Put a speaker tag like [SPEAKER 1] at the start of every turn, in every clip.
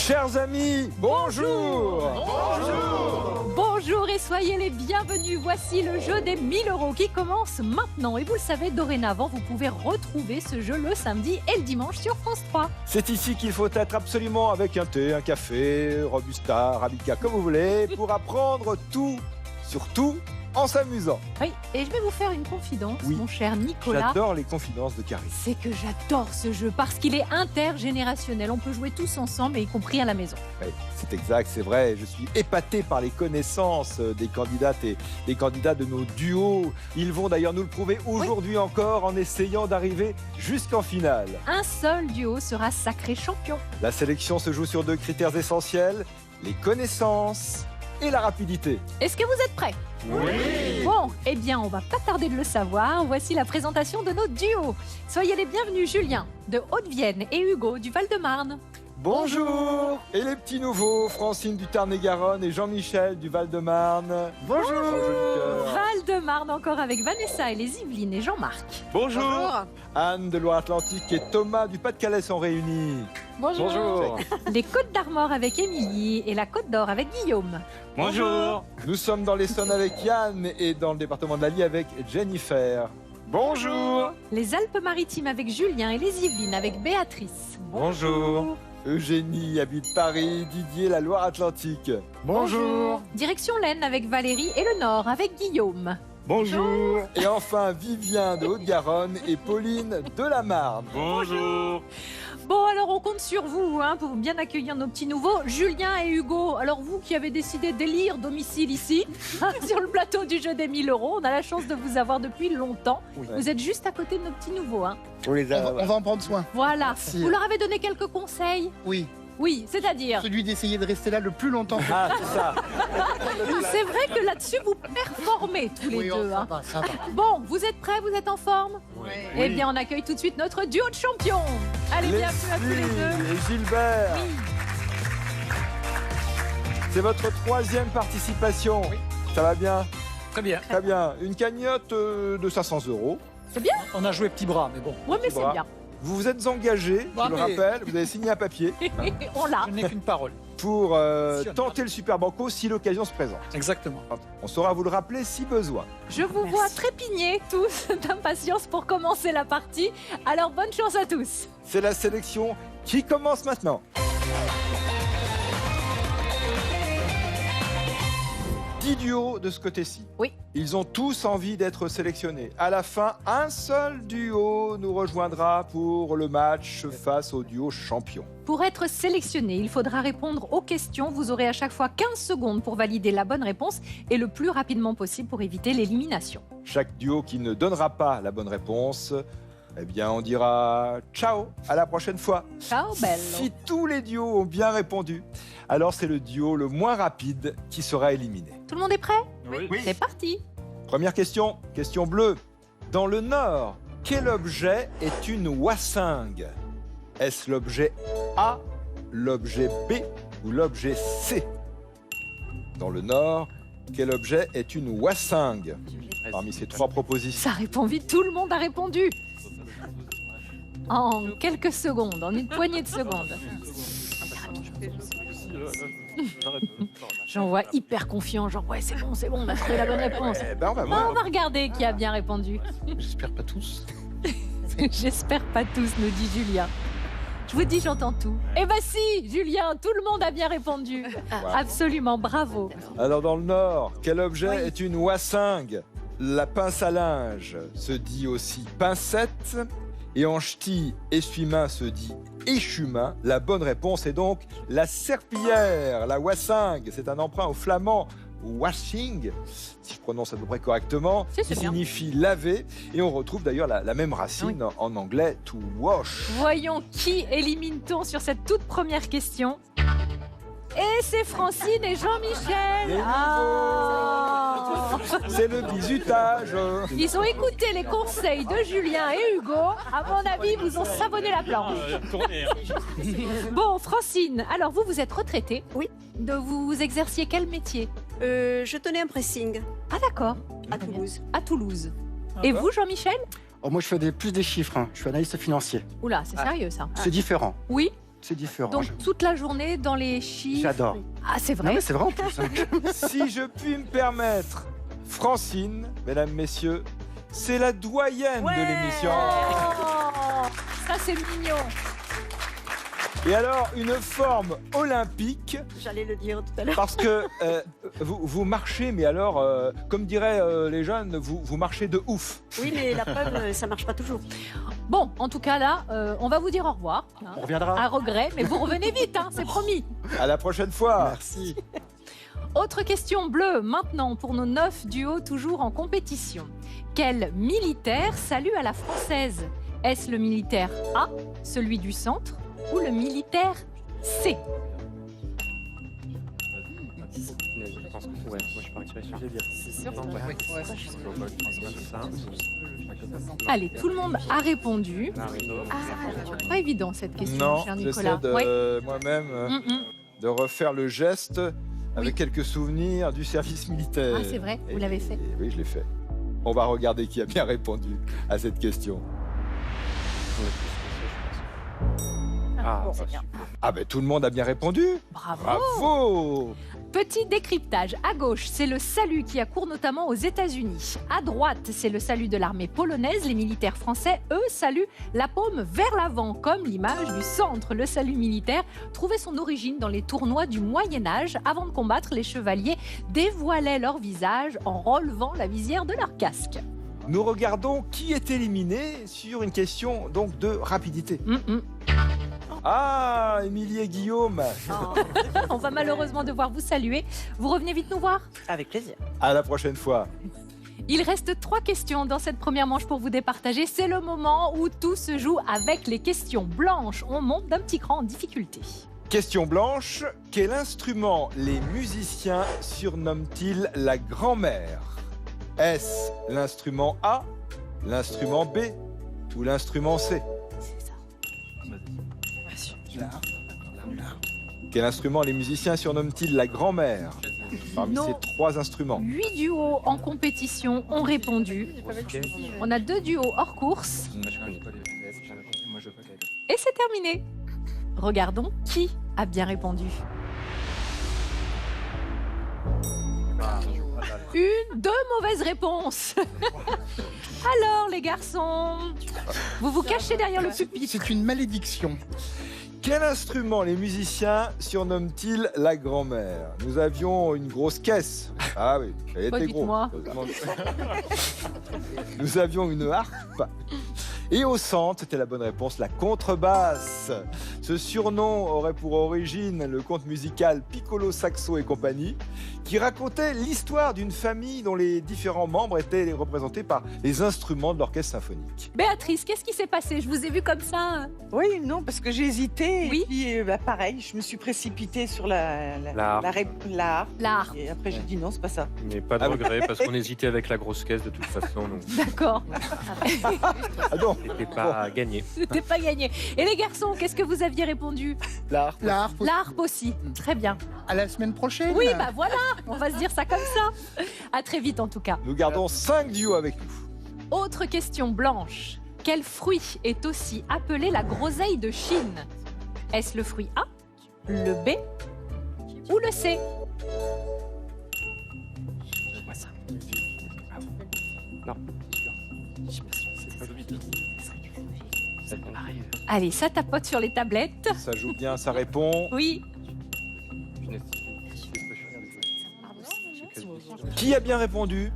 [SPEAKER 1] Chers amis, bonjour.
[SPEAKER 2] Bonjour et soyez les bienvenus. Voici le jeu des 1000 € qui commence maintenant. Et vous le savez, dorénavant, vous pouvez retrouver ce jeu le samedi et le dimanche sur France 3.
[SPEAKER 1] C'est ici qu'il faut être absolument avec un thé, un café, Robusta, Arabica, comme vous voulez, pour apprendre tout, surtout en s'amusant.
[SPEAKER 2] Oui, et je vais vous faire une confidence,
[SPEAKER 1] Oui.
[SPEAKER 2] mon cher Nicolas.
[SPEAKER 1] J'adore les confidences de Carrie.
[SPEAKER 2] C'est que j'adore ce jeu parce qu'il est intergénérationnel. On peut jouer tous ensemble, y compris à la maison.
[SPEAKER 1] Oui, c'est exact, c'est vrai. Je suis épaté par les connaissances des candidates et des candidats de nos duos. Ils vont d'ailleurs nous le prouver aujourd'hui encore en essayant d'arriver jusqu'en finale.
[SPEAKER 2] Un seul duo sera sacré champion.
[SPEAKER 1] La sélection se joue sur 2 critères essentiels, les connaissances et la rapidité.
[SPEAKER 2] Est-ce que vous êtes prêts?
[SPEAKER 1] Oui.
[SPEAKER 2] Bon, eh bien, on va pas tarder de le savoir. Voici la présentation de nos duos. Soyez les bienvenus, Julien de Haute-Vienne et Hugo du Val-de-Marne.
[SPEAKER 1] Bonjour. Et les petits nouveaux, Francine du Tarn-et-Garonne et Jean-Michel du Val-de-Marne.
[SPEAKER 3] Bonjour.
[SPEAKER 2] Val-de-Marne encore avec Vanessa et les Yvelines et Jean-Marc.
[SPEAKER 3] Bonjour.
[SPEAKER 1] Anne de Loire-Atlantique et Thomas du Pas-de-Calais sont réunis.
[SPEAKER 3] Bonjour.
[SPEAKER 2] Les Côtes d'Armor avec Émilie et la Côte d'Or avec Guillaume.
[SPEAKER 3] Bonjour.
[SPEAKER 1] Nous sommes dans l'Essonne avec Yann et dans le département de l'Allier avec Jennifer.
[SPEAKER 3] Bonjour.
[SPEAKER 2] Les Alpes-Maritimes avec Julien et les Yvelines avec Béatrice.
[SPEAKER 3] Bonjour.
[SPEAKER 1] Eugénie habite Paris, Didier la Loire-Atlantique.
[SPEAKER 3] Bonjour.
[SPEAKER 2] Direction l'Aisne avec Valérie et le Nord avec Guillaume.
[SPEAKER 3] Bonjour.
[SPEAKER 1] Et enfin Vivien de Haute-Garonne et Pauline de la Marne.
[SPEAKER 3] Bonjour.
[SPEAKER 2] Bon, alors on compte sur vous pour bien accueillir nos petits nouveaux, Julien et Hugo. Alors vous qui avez décidé d'élire domicile ici, sur le plateau du jeu des 1000 €, on a la chance de vous avoir depuis longtemps.
[SPEAKER 1] Oui.
[SPEAKER 2] Vous êtes juste à côté de nos petits nouveaux.
[SPEAKER 3] On va en prendre soin.
[SPEAKER 2] Voilà.
[SPEAKER 3] Merci.
[SPEAKER 2] Vous leur avez donné quelques conseils?
[SPEAKER 3] Oui.
[SPEAKER 2] Oui, c'est-à-dire?
[SPEAKER 3] Celui d'essayer de rester là le plus longtemps.
[SPEAKER 1] Ah, c'est ça.
[SPEAKER 2] C'est vrai que là-dessus, vous performez tous les deux.
[SPEAKER 3] ça va, ça va.
[SPEAKER 2] Bon, vous êtes prêts? Vous êtes en forme?
[SPEAKER 3] Oui.
[SPEAKER 2] Eh bien, on accueille tout de suite notre duo de champions. Allez, bienvenue à tous les deux.
[SPEAKER 1] et Gilbert.
[SPEAKER 2] Oui.
[SPEAKER 1] C'est votre 3e participation.
[SPEAKER 3] Oui.
[SPEAKER 1] Ça va bien?
[SPEAKER 4] Très bien.
[SPEAKER 1] Très bien. Une cagnotte de 500 €.
[SPEAKER 4] On a joué petit bras, mais bon,
[SPEAKER 2] Ouais, mais c'est
[SPEAKER 1] Bras.
[SPEAKER 2] bien.
[SPEAKER 1] Vous vous êtes engagé,
[SPEAKER 4] Ah,
[SPEAKER 1] je le
[SPEAKER 4] mais-
[SPEAKER 1] rappelle, vous avez signé un papier
[SPEAKER 2] On l'a.
[SPEAKER 4] je n'ai qu'une parole.
[SPEAKER 1] pour tenter le Super Banco si l'occasion se présente.
[SPEAKER 4] Exactement.
[SPEAKER 1] On saura vous le rappeler si besoin.
[SPEAKER 2] Je vous vois trépigner tous d'impatience pour commencer la partie. Alors, bonne chance à tous.
[SPEAKER 1] C'est la sélection qui commence maintenant. 10 duos de ce côté-ci.
[SPEAKER 2] Oui.
[SPEAKER 1] Ils ont tous envie d'être sélectionnés. À la fin, un seul duo nous rejoindra pour le match face au duo champion.
[SPEAKER 2] Pour être sélectionné, il faudra répondre aux questions. Vous aurez à chaque fois 15 secondes pour valider la bonne réponse et le plus rapidement possible pour éviter l'élimination.
[SPEAKER 1] Chaque duo qui ne donnera pas la bonne réponse, eh bien on dira ciao, à la prochaine fois.
[SPEAKER 2] Ciao, bello.
[SPEAKER 1] Si tous les duos ont bien répondu, alors c'est le duo le moins rapide qui sera éliminé.
[SPEAKER 2] Tout le monde est prêt?
[SPEAKER 3] Oui.
[SPEAKER 2] C'est parti.
[SPEAKER 1] Première question, question bleue. Dans le Nord, quel objet est une wassingue? Est-ce l'objet A, l'objet B ou l'objet C? Dans le Nord, quel objet est une wassingue? Parmi ces 3 propositions.
[SPEAKER 2] Ça répond vite, tout le monde a répondu. En quelques secondes, en une poignée de secondes. J'en vois hyper confiant, genre ouais c'est bon, on a trouvé la bonne réponse.
[SPEAKER 1] Eh ben, on va
[SPEAKER 2] On
[SPEAKER 1] voir.
[SPEAKER 2] va regarder qui a bien répondu.
[SPEAKER 3] J'espère pas tous.
[SPEAKER 2] J'espère pas tous, nous dit Julien. Je vous dis, j'entends tout. Eh ben si, Julien, tout le monde a bien répondu. Absolument, bravo.
[SPEAKER 1] Alors dans le Nord, quel objet est une wassingue? La pince à linge se dit aussi pincette. Et en ch'ti, essuie-main se dit échumain. La bonne réponse est donc la serpillière, la wassingue. C'est un emprunt au flamand washing, si je prononce à peu près correctement,
[SPEAKER 2] C'est
[SPEAKER 1] qui
[SPEAKER 2] bien.
[SPEAKER 1] signifie laver. Et on retrouve d'ailleurs la même racine en anglais, to wash.
[SPEAKER 2] Voyons qui élimine-t-on sur cette toute première question. Et c'est Francine et Jean-Michel.
[SPEAKER 1] Les
[SPEAKER 2] Ah.
[SPEAKER 1] C'est le bizutage.
[SPEAKER 2] Ils ont écouté les conseils de Julien et Hugo. À mon avis, ils vous ont savonné la planche. Bon, Francine, alors vous êtes retraitée.
[SPEAKER 5] Oui.
[SPEAKER 2] Vous exerciez quel métier?
[SPEAKER 5] Je tenais un pressing
[SPEAKER 2] Ah d'accord.
[SPEAKER 5] à Toulouse.
[SPEAKER 2] À Toulouse. Et vous, Jean-Michel?
[SPEAKER 6] Oh, moi, je fais plus des chiffres. Je suis analyste financier.
[SPEAKER 2] Oula, c'est sérieux ça.
[SPEAKER 6] C'est différent.
[SPEAKER 2] Oui.
[SPEAKER 6] C'est différent.
[SPEAKER 2] Donc toute la journée dans les chiffres.
[SPEAKER 6] J'adore.
[SPEAKER 2] Ah, c'est
[SPEAKER 6] Non,
[SPEAKER 2] vrai.
[SPEAKER 6] mais c'est vrai en plus. hein.
[SPEAKER 1] Si je puis me permettre, Francine, mesdames, messieurs, c'est la doyenne de l'émission.
[SPEAKER 2] Oh, ça c'est mignon.
[SPEAKER 1] Et alors, une forme olympique,
[SPEAKER 5] J'allais le dire tout à l'heure.
[SPEAKER 1] parce que vous marchez, mais alors, comme diraient les jeunes, vous marchez de ouf.
[SPEAKER 5] Oui, mais la preuve, ça marche pas toujours.
[SPEAKER 2] Bon, en tout cas là, on va vous dire au revoir. Hein,
[SPEAKER 6] On reviendra.
[SPEAKER 2] à regret, mais vous revenez vite, hein, c'est promis.
[SPEAKER 1] À la prochaine fois.
[SPEAKER 6] Merci.
[SPEAKER 2] Autre question bleue maintenant pour nos 9 duos toujours en compétition. Quel militaire salue à la française? Est-ce le militaire A, celui du centre, ou le militaire C?
[SPEAKER 7] Je pense que ouais, moi je suis parti sur
[SPEAKER 2] Allez, tout le monde a répondu. Ah, pas évident cette question,
[SPEAKER 1] Non,
[SPEAKER 2] cher
[SPEAKER 1] j'essaie
[SPEAKER 2] Nicolas.
[SPEAKER 1] de
[SPEAKER 2] Ouais.
[SPEAKER 1] moi-même
[SPEAKER 2] Mm.
[SPEAKER 1] de refaire le geste avec
[SPEAKER 2] Oui.
[SPEAKER 1] quelques souvenirs du service militaire.
[SPEAKER 2] Ah, c'est vrai, vous l'avez fait.
[SPEAKER 1] Oui, je l'ai fait. On va regarder qui a bien répondu à cette question.
[SPEAKER 7] Ah,
[SPEAKER 5] Bon,
[SPEAKER 7] bah,
[SPEAKER 5] c'est bien.
[SPEAKER 7] super.
[SPEAKER 1] Ah ben tout le monde a bien répondu.
[SPEAKER 2] Bravo.
[SPEAKER 1] Bravo.
[SPEAKER 2] Petit décryptage. À gauche, c'est le salut qui accourt notamment aux États-Unis. À droite, c'est le salut de l'armée polonaise. Les militaires français, eux, saluent la paume vers l'avant, comme l'image du centre. Le salut militaire trouvait son origine dans les tournois du Moyen-Âge. Avant de combattre, les chevaliers dévoilaient leur visage en relevant la visière de leur casque.
[SPEAKER 1] Nous regardons qui est éliminé sur une question donc de rapidité. Ah, Émilie et Guillaume.
[SPEAKER 2] On va malheureusement devoir vous saluer. Vous revenez vite nous voir.
[SPEAKER 5] Avec plaisir.
[SPEAKER 1] À la prochaine fois.
[SPEAKER 2] Il reste 3 questions dans cette première manche pour vous départager. C'est le moment où tout se joue avec les questions blanches. On monte d'un petit cran en difficulté.
[SPEAKER 1] Question blanche. Quel instrument les musiciens surnomment-ils la grand-mère? Est-ce l'instrument A, l'instrument B ou l'instrument C? Quel instrument les musiciens surnomment-ils la grand-mère parmi
[SPEAKER 2] Non.
[SPEAKER 1] ces 3 instruments?
[SPEAKER 2] 8 duos en compétition ont répondu. On a 2 duos hors course. Et c'est terminé. Regardons qui a bien répondu. Une, 2 mauvaises réponses. Alors les garçons, vous vous cachez derrière le pupitre.
[SPEAKER 3] C'est une malédiction.
[SPEAKER 1] Quel instrument les musiciens surnomment-ils la grand-mère? Nous avions une grosse caisse. Ah oui, elle était grosse.
[SPEAKER 2] Redites-moi.
[SPEAKER 1] Nous avions une harpe. Et au centre, c'était la bonne réponse, la contrebasse. Ce surnom aurait pour origine le conte musical Piccolo Saxo et compagnie, qui racontait l'histoire d'une famille dont les différents membres étaient représentés par les instruments de l'orchestre symphonique.
[SPEAKER 2] Béatrice, qu'est-ce qui s'est passé? Je vous ai vu comme ça.
[SPEAKER 8] Oui, non, parce que j'ai hésité.
[SPEAKER 2] Oui.
[SPEAKER 8] Et puis, pareil, je me suis précipitée sur la
[SPEAKER 7] La harpe.
[SPEAKER 8] la harpe.
[SPEAKER 2] La harpe.
[SPEAKER 8] Et après, j'ai dit non, c'est pas ça.
[SPEAKER 7] Mais pas de
[SPEAKER 1] Ah oui.
[SPEAKER 7] regret parce qu'on hésitait avec la grosse caisse de toute façon, donc
[SPEAKER 2] D'accord.
[SPEAKER 1] Ah non,
[SPEAKER 7] c'était pas gagné.
[SPEAKER 2] C'était pas gagné. Et les garçons, qu'est-ce que vous aviez répondu?
[SPEAKER 3] La harpe.
[SPEAKER 2] La harpe aussi. Très bien.
[SPEAKER 3] À la semaine prochaine.
[SPEAKER 2] Oui, bah voilà, on va se dire ça comme ça. À très vite en tout cas.
[SPEAKER 1] nous gardons 5 duos avec nous.
[SPEAKER 2] Autre question blanche. Quel fruit est aussi appelé la groseille de Chine? Est-ce le fruit A, le B ou le C? Allez, ça tapote sur les tablettes.
[SPEAKER 1] Ça joue bien, ça répond.
[SPEAKER 2] Oui.
[SPEAKER 1] Qui a bien répondu?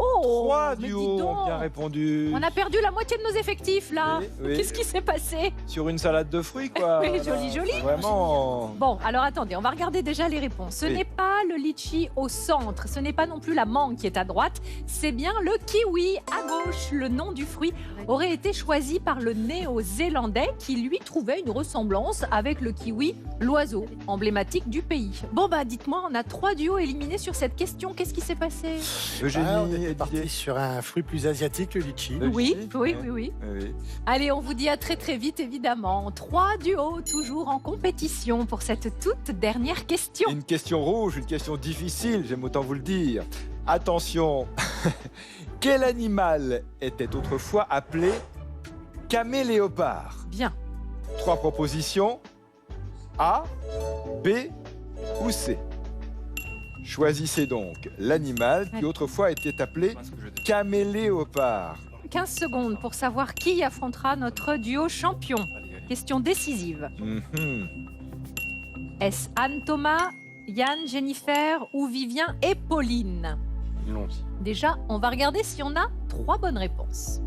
[SPEAKER 2] Oh,
[SPEAKER 1] 3
[SPEAKER 2] mais dis
[SPEAKER 1] duos
[SPEAKER 2] donc.
[SPEAKER 1] ont bien répondu.
[SPEAKER 2] On a perdu la moitié de nos effectifs là.
[SPEAKER 1] Oui, oui.
[SPEAKER 2] Qu'est-ce qui s'est passé?
[SPEAKER 1] Sur une salade de fruits, quoi.
[SPEAKER 2] Oui,
[SPEAKER 1] Voilà.
[SPEAKER 2] joli, joli.
[SPEAKER 1] Vraiment.
[SPEAKER 2] Bon, alors attendez, on va regarder déjà les réponses. Ce
[SPEAKER 1] Oui.
[SPEAKER 2] n'est pas le litchi au centre, ce n'est pas non plus la mangue qui est à droite, c'est bien le kiwi à gauche. Le nom du fruit aurait été choisi par le néo-zélandais qui lui trouvait une ressemblance avec le kiwi, l'oiseau emblématique du pays. Bon bah dites-moi, on a 3 duos éliminés sur cette question, qu'est-ce qui s'est passé?
[SPEAKER 1] Eugénie,
[SPEAKER 6] Ah, on était
[SPEAKER 1] Didier.
[SPEAKER 6] parti sur un fruit plus asiatique, le litchi.
[SPEAKER 1] Le
[SPEAKER 2] Oui,
[SPEAKER 1] litchi,
[SPEAKER 2] oui,
[SPEAKER 1] ouais.
[SPEAKER 2] oui, oui.
[SPEAKER 1] Oui.
[SPEAKER 2] Allez, on vous dit à très très vite évidemment. 3 duos toujours en compétition pour cette toute dernière question.
[SPEAKER 1] Une question rouge, une question difficile, j'aime autant vous le dire. Attention, quel animal était autrefois appelé caméléopard.
[SPEAKER 2] Bien.
[SPEAKER 1] 3 propositions. A, B ou C. Choisissez donc l'animal qui autrefois était appelé caméléopard.
[SPEAKER 2] 15 secondes pour savoir qui affrontera notre duo champion. Question décisive.
[SPEAKER 1] Mhm.
[SPEAKER 2] Est-ce Anne Thomas, Yann, Jennifer ou Vivien et Pauline?
[SPEAKER 7] Non, aussi.
[SPEAKER 2] Déjà, on va regarder si on a 3 bonnes réponses.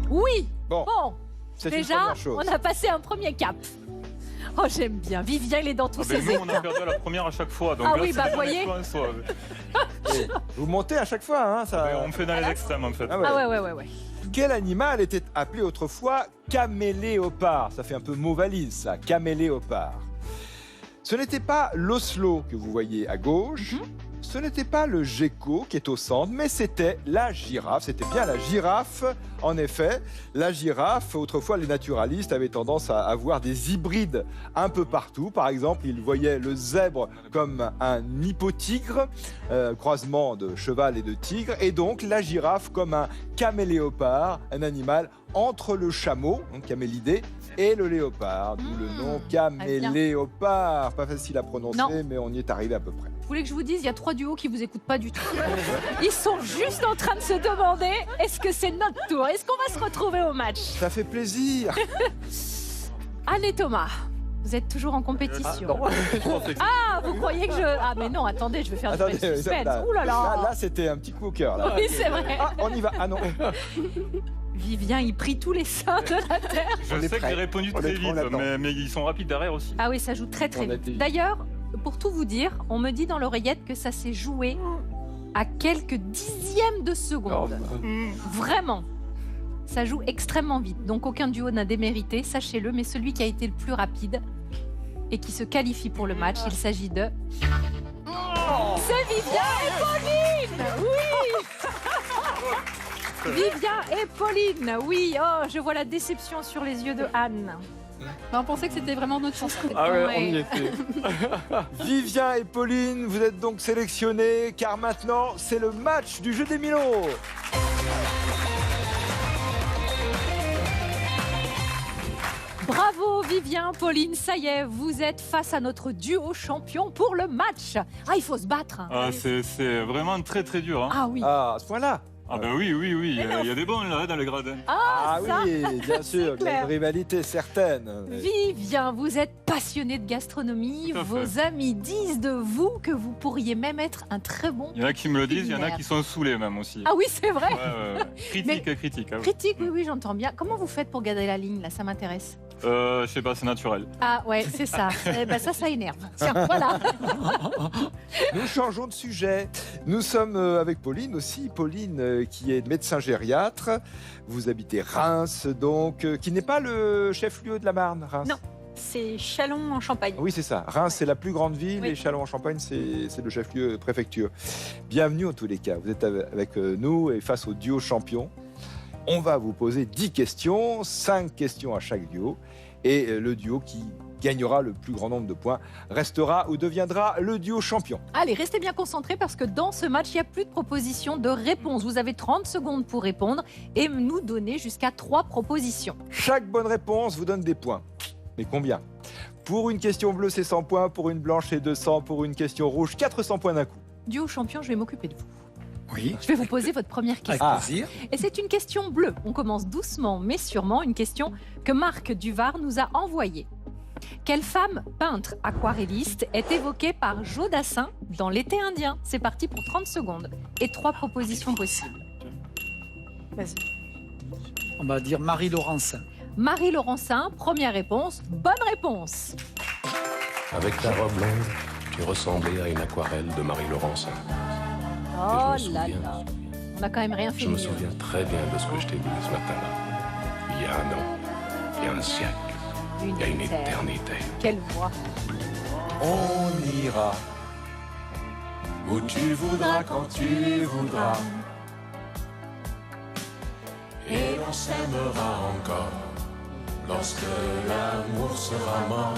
[SPEAKER 2] Oui.
[SPEAKER 1] Bon,
[SPEAKER 2] Bon,
[SPEAKER 1] c'est une
[SPEAKER 2] déjà,
[SPEAKER 1] première chose.
[SPEAKER 2] on a passé un premier cap. Oh, j'aime bien. Vivien, il est dans tous
[SPEAKER 9] Ah ben
[SPEAKER 2] ses
[SPEAKER 9] nous, on a
[SPEAKER 2] états.
[SPEAKER 9] perdu à la première à chaque fois. Donc
[SPEAKER 2] Ah
[SPEAKER 9] là,
[SPEAKER 2] oui,
[SPEAKER 9] c'est
[SPEAKER 2] bah,
[SPEAKER 9] un
[SPEAKER 2] voyez.
[SPEAKER 9] exploit en soi.
[SPEAKER 1] Et vous montez à chaque fois, hein, ça.
[SPEAKER 9] On fait dans les extrêmes, en fait.
[SPEAKER 1] Ah ouais.
[SPEAKER 2] Ah ouais.
[SPEAKER 1] Quel animal était appelé autrefois caméléopard? Ça fait un peu mot valise, ça, caméléopard. Ce n'était pas l'oslo que vous voyez à gauche, ce n'était pas le gecko qui est au centre, mais c'était la girafe. C'était bien la girafe, en effet. La girafe, autrefois, les naturalistes avaient tendance à avoir des hybrides un peu partout. Par exemple, ils voyaient le zèbre comme un hippotigre, croisement de cheval et de tigre, et donc la girafe comme un caméléopard, un animal entre le chameau, donc camélidé, et le léopard, d'où le nom caméléopard. Pas facile à prononcer,
[SPEAKER 2] Non.
[SPEAKER 1] mais on y est arrivé à peu près.
[SPEAKER 2] Vous voulez que je vous dise, il y a 3 duos qui vous écoutent pas du tout. Ils sont juste en train de se demander, est-ce que c'est notre tour? Est-ce qu'on va se retrouver au match?
[SPEAKER 1] Ça fait plaisir.
[SPEAKER 2] Anne et Thomas, vous êtes toujours en compétition. Ah, vous croyez que je... Ah, mais non, attendez, je vais faire du
[SPEAKER 1] Attendez,
[SPEAKER 2] suspense.
[SPEAKER 1] là,
[SPEAKER 2] Ouh là là.
[SPEAKER 1] là, c'était un petit coup au cœur. Là.
[SPEAKER 2] Oui, c'est vrai.
[SPEAKER 1] Ah, on y va. Ah non.
[SPEAKER 2] Vivien, il prie tous les saints de la terre.
[SPEAKER 9] Je sais que j'ai répondu
[SPEAKER 3] On
[SPEAKER 9] très
[SPEAKER 3] est prêt,
[SPEAKER 9] vite,
[SPEAKER 3] on attend.
[SPEAKER 9] mais ils sont rapides derrière aussi.
[SPEAKER 2] Ah oui, ça joue très très
[SPEAKER 1] On a
[SPEAKER 2] vite.
[SPEAKER 1] été-
[SPEAKER 2] D'ailleurs, pour tout vous dire, on me dit dans l'oreillette que ça s'est joué à quelques dixièmes de seconde. Vraiment. Ça joue extrêmement vite. Donc aucun duo n'a démérité, sachez-le, mais celui qui a été le plus rapide et qui se qualifie pour le match, il s'agit de... C'est Vivien et Pauline. Oui. Vivien et Pauline, oui. Oh, je vois la déception sur les yeux de Anne.
[SPEAKER 10] On pensait que c'était vraiment notre chance.
[SPEAKER 7] Ah ouais,
[SPEAKER 2] Ouais.
[SPEAKER 7] on y était.
[SPEAKER 1] Vivien et Pauline, vous êtes donc sélectionnés, car maintenant, c'est le match du jeu des Milos.
[SPEAKER 2] Bravo Vivien, Pauline, ça y est, vous êtes face à notre duo champion pour le match. Ah, il faut se battre.
[SPEAKER 9] Ah, c'est vraiment très très dur. Hein.
[SPEAKER 2] Ah oui.
[SPEAKER 1] Ah, à ce point-là.
[SPEAKER 9] Ah ben oui, il y a des bons là dans le gradin.
[SPEAKER 1] Ah
[SPEAKER 2] ça,
[SPEAKER 1] oui, bien sûr, il y a
[SPEAKER 2] clair.
[SPEAKER 1] une rivalité certaine.
[SPEAKER 2] Vivien, vous êtes passionné de gastronomie.
[SPEAKER 9] Tout à fait.
[SPEAKER 2] Vos amis disent de vous que vous pourriez même être un très bon...
[SPEAKER 9] Il y en a qui me le disent, il y en a
[SPEAKER 2] culinaire.
[SPEAKER 9] qui sont saoulés même aussi.
[SPEAKER 2] Ah oui, c'est vrai.
[SPEAKER 9] Critique. Ah oui.
[SPEAKER 2] Critique, oui, j'entends bien. Comment vous faites pour garder la ligne, là? Ça m'intéresse.
[SPEAKER 9] Je sais pas, c'est naturel.
[SPEAKER 2] Ah ouais, c'est ça. Eh ben, ça énerve. Tiens, voilà.
[SPEAKER 1] Nous changeons de sujet. Nous sommes avec Pauline aussi. Pauline qui est médecin gériatre. Vous habitez Reims, donc, qui n'est pas le chef-lieu de la Marne, Reims.
[SPEAKER 5] Non. C'est Châlons en Champagne.
[SPEAKER 1] Oui, c'est ça. Reims, c'est la plus grande ville
[SPEAKER 5] Oui.
[SPEAKER 1] et Châlons-en-Champagne, c'est le chef-lieu préfecture. Bienvenue en tous les cas. Vous êtes avec nous et face au duo champion. On va vous poser 10 questions, 5 questions à chaque duo. Et le duo qui gagnera le plus grand nombre de points restera ou deviendra le duo champion.
[SPEAKER 2] Allez, restez bien concentrés parce que dans ce match, il n'y a plus de propositions de réponse. Vous avez 30 secondes pour répondre et nous donner jusqu'à 3 propositions.
[SPEAKER 1] Chaque bonne réponse vous donne des points. Mais combien? Pour une question bleue, c'est 100 points. Pour une blanche, c'est 200. Pour une question rouge, 400 points d'un coup.
[SPEAKER 2] Duo champion, je vais m'occuper de vous.
[SPEAKER 3] Oui,
[SPEAKER 2] Je vais vous poser votre première
[SPEAKER 3] avec
[SPEAKER 2] question.
[SPEAKER 3] plaisir.
[SPEAKER 2] Et c'est une question bleue. On commence doucement mais sûrement. Une question que Marc Duvar nous a envoyée. Quelle femme peintre aquarelliste est évoquée par Jodassin dans l'été indien? C'est parti pour 30 secondes. Et 3 propositions possibles.
[SPEAKER 5] Vas-y.
[SPEAKER 4] On va dire Marie Laurencin.
[SPEAKER 2] Marie Laurencin, première réponse. Bonne réponse.
[SPEAKER 11] Avec ta robe longue, tu ressemblais à une aquarelle de Marie Laurencin.
[SPEAKER 2] Oh
[SPEAKER 11] Et je me
[SPEAKER 2] là
[SPEAKER 11] souviens,
[SPEAKER 2] là. On n'a quand même rien
[SPEAKER 11] Je
[SPEAKER 2] fini.
[SPEAKER 11] me souviens très bien de ce que je t'ai dit ce matin-là. Il y a un an, il y a un siècle, il y a une éternité.
[SPEAKER 2] Quelle voix.
[SPEAKER 11] On ira où tu voudras quand tu voudras. Et l'on s'aimera encore lorsque l'amour sera mort.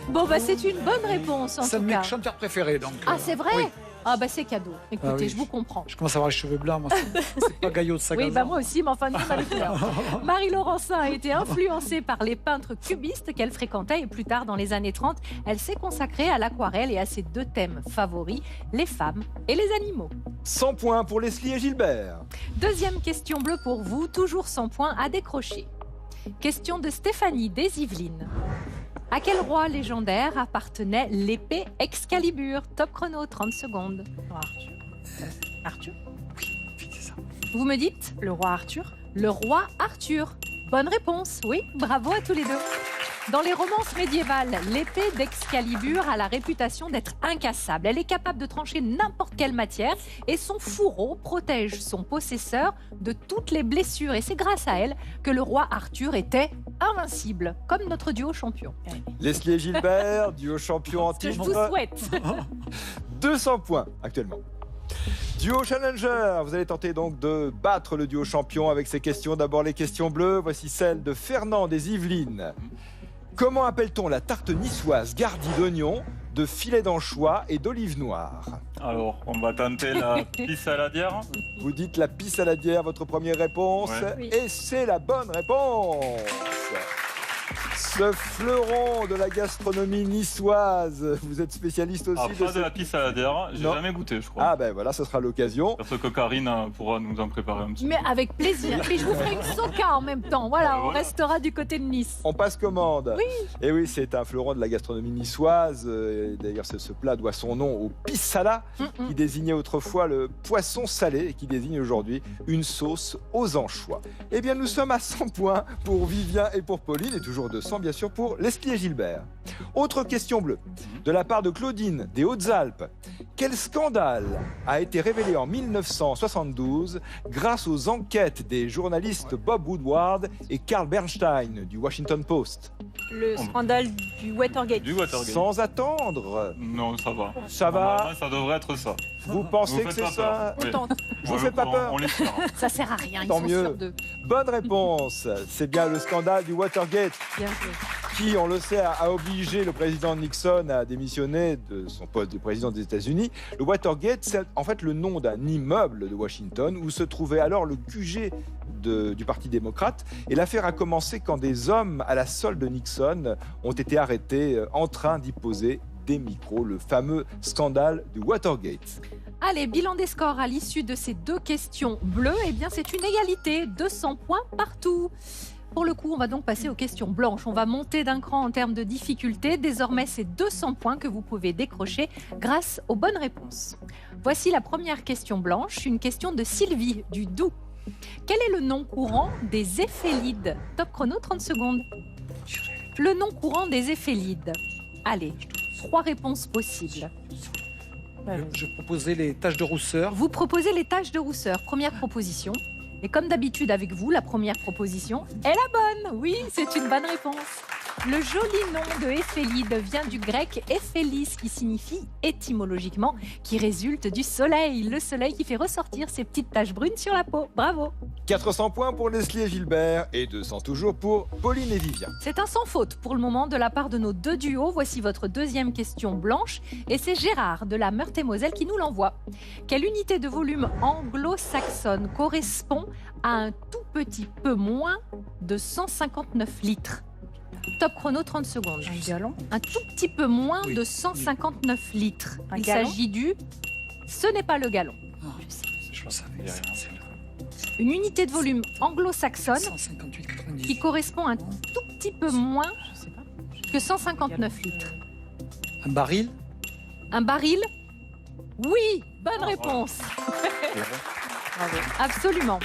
[SPEAKER 2] Bon, bah c'est une bonne réponse en
[SPEAKER 4] C'est un
[SPEAKER 2] tout
[SPEAKER 4] de mes
[SPEAKER 2] cas.
[SPEAKER 4] chanteurs préférés, donc.
[SPEAKER 2] Ah, c'est vrai?
[SPEAKER 4] Oui.
[SPEAKER 2] Ah bah c'est cadeau. Écoutez,
[SPEAKER 4] Ah oui.
[SPEAKER 2] je vous comprends.
[SPEAKER 4] Je commence à avoir les cheveux blancs, moi. C'est pas Gaillot de Sagazan.
[SPEAKER 2] Oui, bah moi aussi, mais enfin, nous, on a les couleurs. Marie Laurencin a été influencée par les peintres cubistes qu'elle fréquentait et plus tard, dans les années 30, elle s'est consacrée à l'aquarelle et à ses deux thèmes favoris, les femmes et les animaux.
[SPEAKER 1] 100 points pour Leslie et Gilbert.
[SPEAKER 2] Deuxième question bleue pour vous, toujours 100 points à décrocher. Question de Stéphanie des Yvelines. À quel roi légendaire appartenait l'épée Excalibur? Top chrono, 30 secondes.
[SPEAKER 5] Arthur.
[SPEAKER 4] C'est ça.
[SPEAKER 2] Vous me dites?
[SPEAKER 5] Le roi Arthur.
[SPEAKER 2] Le roi Arthur. Bonne réponse, oui, bravo à tous les deux. Dans les romances médiévales, l'épée d'Excalibur a la réputation d'être incassable. Elle est capable de trancher n'importe quelle matière et son fourreau protège son possesseur de toutes les blessures. Et c'est grâce à elle que le roi Arthur était invincible, comme notre duo champion.
[SPEAKER 1] Leslie et Gilbert, duo champion en
[SPEAKER 2] Ce que je
[SPEAKER 1] titre.
[SPEAKER 2] vous souhaite.
[SPEAKER 1] 200 points actuellement. Duo challenger, vous allez tenter donc de battre le duo champion avec ces questions. D'abord les questions bleues, voici celle de Fernand des Yvelines. Comment appelle-t-on la tarte niçoise gardie d'oignons, de filets d'anchois et d'olives noires?
[SPEAKER 9] Alors, on va tenter la pisse saladière.
[SPEAKER 1] Vous dites la pisse saladière, votre première réponse,
[SPEAKER 9] Ouais.
[SPEAKER 5] Oui.
[SPEAKER 1] et c'est la bonne réponse. Ce fleuron de la gastronomie niçoise, vous êtes spécialiste aussi
[SPEAKER 9] Ah, pas de
[SPEAKER 1] cette-
[SPEAKER 9] la pisse saladière, j'ai
[SPEAKER 1] Non.
[SPEAKER 9] jamais goûté, je crois.
[SPEAKER 1] Ah ben voilà, ce sera l'occasion.
[SPEAKER 9] Parce que Karine pourra nous en préparer un petit
[SPEAKER 2] Mais avec plaisir. Puis je vous ferai une soca en même temps. Voilà, on
[SPEAKER 9] Voilà.
[SPEAKER 2] restera du côté de Nice.
[SPEAKER 1] On passe commande. Oui. Et oui, c'est un fleuron de la gastronomie niçoise. D'ailleurs, ce plat doit son nom au pissala, qui désignait autrefois le poisson salé et qui désigne aujourd'hui une sauce aux anchois. Eh bien, nous sommes à 100 points pour Vivien et pour Pauline, et toujours 200 bien sûr pour Leslie et Gilbert. Autre question bleue, de la part de Claudine des Hautes-Alpes. Quel scandale a été révélé en 1972 grâce aux enquêtes des journalistes Bob Woodward et Carl Bernstein du Washington Post?
[SPEAKER 5] Le scandale du Watergate.
[SPEAKER 9] Du Watergate.
[SPEAKER 1] Sans attendre,
[SPEAKER 9] Non, ça va.
[SPEAKER 1] ça va?
[SPEAKER 9] Normalement, ça devrait être ça.
[SPEAKER 1] Vous pensez
[SPEAKER 9] Vous
[SPEAKER 1] que
[SPEAKER 9] faites
[SPEAKER 1] c'est
[SPEAKER 9] pas
[SPEAKER 1] ça?
[SPEAKER 9] peur. Oui.
[SPEAKER 2] On tente.
[SPEAKER 1] Je vous fais pas peur.
[SPEAKER 9] On l'espère.
[SPEAKER 2] Ça sert à rien, ils
[SPEAKER 1] Tant
[SPEAKER 2] sont
[SPEAKER 1] mieux.
[SPEAKER 2] sur deux.
[SPEAKER 1] Bonne réponse. C'est bien le scandale du Watergate
[SPEAKER 2] Bien joué.
[SPEAKER 1] qui, on le sait, a obligé le président Nixon à démissionner de son poste de président des États-Unis. Le Watergate, c'est en fait le nom d'un immeuble de Washington où se trouvait alors le QG du Parti démocrate. Et l'affaire a commencé quand des hommes à la solde de Nixon ont été arrêtés en train d'y poser des micros, le fameux scandale du Watergate.
[SPEAKER 2] Allez, bilan des scores à l'issue de ces deux questions bleues. Eh bien, c'est une égalité, 200 points partout. Pour le coup, on va donc passer aux questions blanches. On va monter d'un cran en termes de difficulté. Désormais, c'est 200 points que vous pouvez décrocher grâce aux bonnes réponses. Voici la première question blanche, une question de Sylvie du Doubs. Quel est le nom courant des éphélides? Top chrono, 30 secondes. Le nom courant des éphélides. Allez, 3 réponses possibles.
[SPEAKER 4] Je proposais les taches de rousseur.
[SPEAKER 2] Vous proposez les taches de rousseur. Première proposition. Et comme d'habitude avec vous, la première proposition est la bonne. Oui, c'est une bonne réponse. Le joli nom de éphélide vient du grec éphélis, qui signifie étymologiquement, qui résulte du soleil. Le soleil qui fait ressortir ces petites taches brunes sur la peau. Bravo.
[SPEAKER 1] 400 points pour Leslie et Gilbert et 200 toujours pour Pauline et Vivien.
[SPEAKER 2] C'est un sans faute pour le moment de la part de nos deux duos. Voici votre deuxième question blanche. Et c'est Gérard de la Meurthe-et-Moselle qui nous l'envoie. Quelle unité de volume anglo-saxonne correspond à un tout petit peu moins de 159 litres? Top chrono, 30 secondes.
[SPEAKER 5] Un gallon.
[SPEAKER 2] Un tout petit peu moins
[SPEAKER 4] Oui.
[SPEAKER 2] de 159 litres.
[SPEAKER 5] Un
[SPEAKER 2] Il
[SPEAKER 5] gallon
[SPEAKER 2] s'agit du... Ce n'est pas le gallon.
[SPEAKER 4] Je le savais.
[SPEAKER 9] Il y a
[SPEAKER 4] ça,
[SPEAKER 9] rien.
[SPEAKER 4] c'est
[SPEAKER 2] Une unité de volume anglo-saxonne
[SPEAKER 4] 158,90.
[SPEAKER 2] qui correspond à un tout petit peu moins que 159 litres.
[SPEAKER 4] Un baril.
[SPEAKER 2] Un baril? Oui, bonne réponse. Absolument.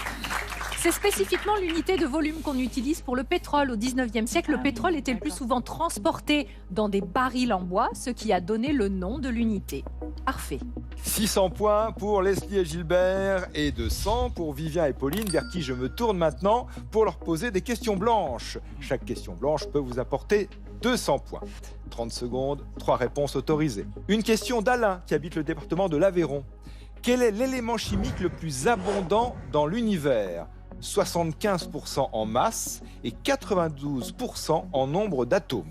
[SPEAKER 2] C'est spécifiquement l'unité de volume qu'on utilise pour le pétrole. Au 19e siècle, le pétrole était le plus souvent transporté dans des barils en bois, ce qui a donné le nom de l'unité. Parfait.
[SPEAKER 1] 600 points pour Leslie et Gilbert et 200 pour Vivien et Pauline, vers qui je me tourne maintenant pour leur poser des questions blanches. Chaque question blanche peut vous apporter 200 points. 30 secondes, 3 réponses autorisées. Une question d'Alain qui habite le département de l'Aveyron. Quel est l'élément chimique le plus abondant dans l'univers? 75% en masse et 92% en nombre d'atomes.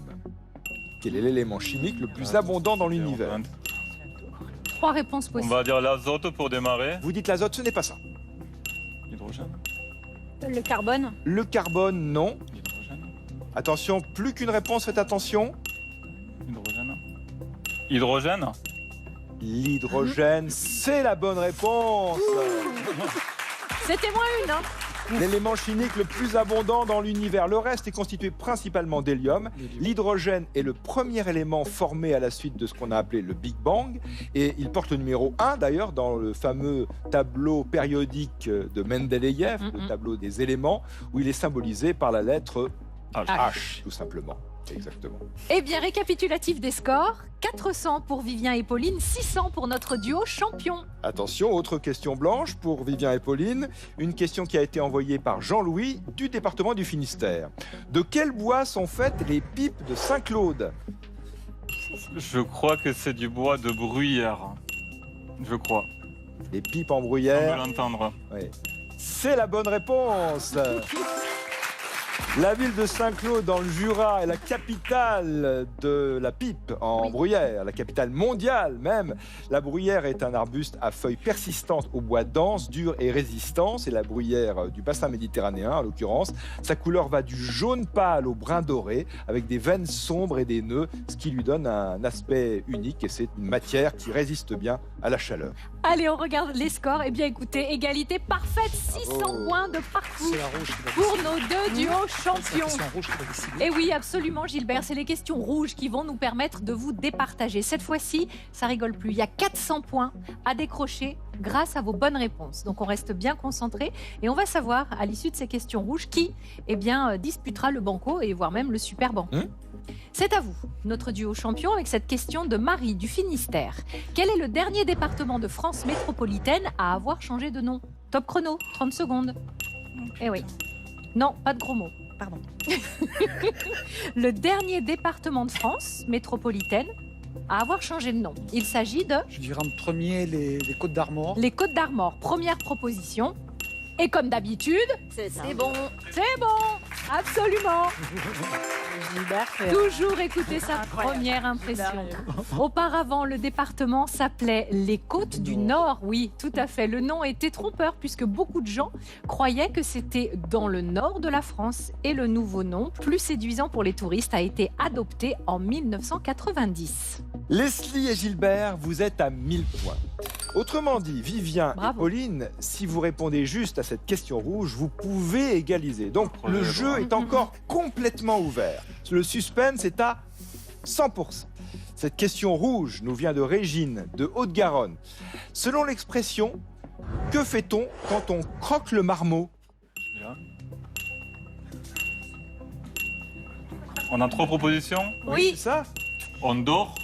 [SPEAKER 1] Quel est l'élément chimique le plus abondant dans l'univers?
[SPEAKER 2] 3 réponses
[SPEAKER 9] On
[SPEAKER 2] possibles.
[SPEAKER 9] va dire l'azote pour démarrer.
[SPEAKER 1] Vous dites l'azote, ce n'est pas ça.
[SPEAKER 9] L'hydrogène.
[SPEAKER 5] Le carbone.
[SPEAKER 1] Le carbone, non.
[SPEAKER 9] L'hydrogène.
[SPEAKER 1] Attention, plus qu'une réponse, faites attention.
[SPEAKER 9] Hydrogène. Hydrogène.
[SPEAKER 1] L'hydrogène, c'est la bonne réponse.
[SPEAKER 2] C'était moins une, hein.
[SPEAKER 1] L'élément chimique le plus abondant dans l'univers. Le reste est constitué principalement d'hélium. L'hydrogène est le premier élément formé à la suite de ce qu'on a appelé le Big Bang. Et il porte le numéro 1 d'ailleurs dans le fameux tableau périodique de Mendeleïev, le tableau des éléments, où il est symbolisé par la lettre H, tout simplement. Exactement.
[SPEAKER 2] Eh bien, récapitulatif des scores. 400 pour Vivien et Pauline, 600 pour notre duo champion.
[SPEAKER 1] Attention, autre question blanche pour Vivien et Pauline. Une question qui a été envoyée par Jean-Louis du département du Finistère. De quel bois sont faites les pipes de Saint-Claude?
[SPEAKER 9] Je crois que c'est du bois de bruyère. Je crois.
[SPEAKER 1] Les pipes en
[SPEAKER 9] On
[SPEAKER 1] bruyère.
[SPEAKER 9] va l'entendre.
[SPEAKER 1] Oui. C'est la bonne réponse. La ville de Saint-Claude dans le Jura est la capitale de la pipe en bruyère, la capitale mondiale même. La bruyère est un arbuste à feuilles persistantes au bois dense, dur et résistant. C'est la bruyère du bassin méditerranéen en l'occurrence. Sa couleur va du jaune pâle au brun doré avec des veines sombres et des nœuds, ce qui lui donne un aspect unique et c'est une matière qui résiste bien à la chaleur.
[SPEAKER 2] Allez, on regarde les scores. Eh bien, écoutez, égalité parfaite, 600 points de partout
[SPEAKER 4] C'est la rouge qui va
[SPEAKER 2] pour
[SPEAKER 4] décider.
[SPEAKER 2] nos deux duos
[SPEAKER 4] C'est la
[SPEAKER 2] champions.
[SPEAKER 4] question rouge qui va décider.
[SPEAKER 2] Et oui, absolument, Gilbert, c'est les questions rouges qui vont nous permettre de vous départager. Cette fois-ci, ça rigole plus. Il y a 400 points à décrocher grâce à vos bonnes réponses. Donc, on reste bien concentré et on va savoir, à l'issue de ces questions rouges, qui disputera le banco et voire même le super banco. C'est à vous, notre duo champion, avec cette question de Marie du Finistère. Quel est le dernier département de France métropolitaine à avoir changé de nom? Top chrono, 30 secondes. Eh oui. Non, pas de gros mots. Pardon. Le dernier département de France métropolitaine à avoir changé de nom. Il s'agit de
[SPEAKER 4] Je dirais en premier les Côtes d'Armor.
[SPEAKER 2] les Côtes d'Armor. Première proposition. Et comme d'habitude,
[SPEAKER 5] C'est bon.
[SPEAKER 2] c'est bon, absolument. Toujours écouter sa première impression. Auparavant, le département s'appelait les Côtes du Nord. Oui, tout à fait. Le nom était trompeur puisque beaucoup de gens croyaient que c'était dans le nord de la France. Et le nouveau nom, plus séduisant pour les touristes, a été adopté en 1990.
[SPEAKER 1] Leslie et Gilbert, vous êtes à 1000 points. Autrement dit, Vivien
[SPEAKER 2] Bravo.
[SPEAKER 1] et Pauline, si vous répondez juste à cette question rouge, vous pouvez égaliser. Donc le jeu est encore complètement ouvert. Le suspense est à 100%. Cette question rouge nous vient de Régine, de Haute-Garonne. Selon l'expression, que fait-on quand on croque le marmot?
[SPEAKER 9] Là. On a 3 propositions.
[SPEAKER 1] C'est ça?
[SPEAKER 9] On dort.